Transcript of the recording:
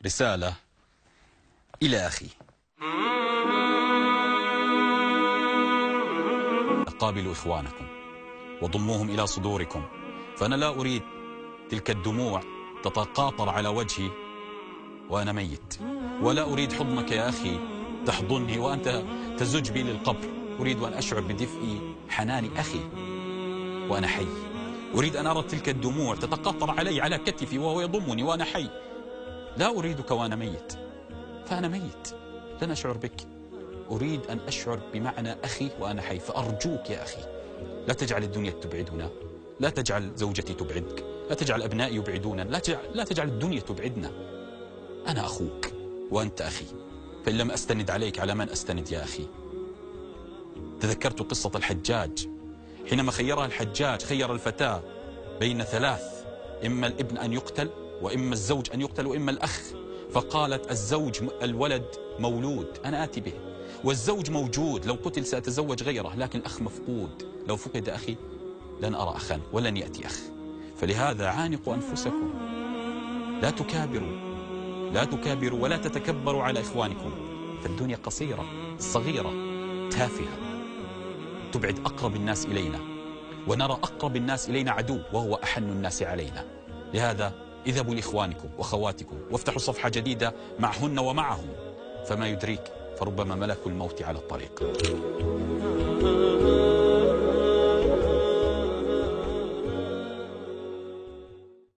رسالة إلى أخي. قابلوا إخوانكم وضموهم إلى صدوركم، فأنا لا أريد تلك الدموع تتقاطر على وجهي وأنا ميت، ولا أريد حضنك يا أخي تحضني وأنت تزج بي للقبر. أريد أن أشعر بدفء حنان أخي وأنا حي. أريد أن أرى تلك الدموع تتقاطر علي على كتفي وهو يضمني وأنا حي. لا أريدك وأنا ميت، فأنا ميت لن أشعر بك. أريد أن أشعر بمعنى أخي وأنا حي. فأرجوك يا أخي لا تجعل الدنيا تبعدنا، لا تجعل زوجتي تبعدك، لا تجعل أبنائي يبعدونا، لا تجعل الدنيا تبعدنا. أنا أخوك وأنت أخي، فإن لم أستند عليك على من أستند يا أخي؟ تذكرت قصة الحجاج حينما خيرها الحجاج، خير الفتاة بين ثلاث: إما الابن أن يقتل، وإما الزوج أن يقتل، وإما الأخ. فقالت الزوج الولد مولود أنا آتي به، والزوج موجود لو قتل سأتزوج غيره، لكن الأخ مفقود، لو فقد أخي لن أرى أخا ولن يأتي أخ. فلهذا عانقوا أنفسكم، لا تكابروا، لا تكابروا ولا تتكبروا على إخوانكم، فالدنيا قصيرة صغيرة تافهة تبعد أقرب الناس إلينا، ونرى أقرب الناس إلينا عدو وهو أحن الناس علينا. لهذا اذهبوا لإخوانكم وأخواتكم وافتحوا صفحة جديدة معهن ومعهم، فما يدريك فربما ملك الموت على الطريق.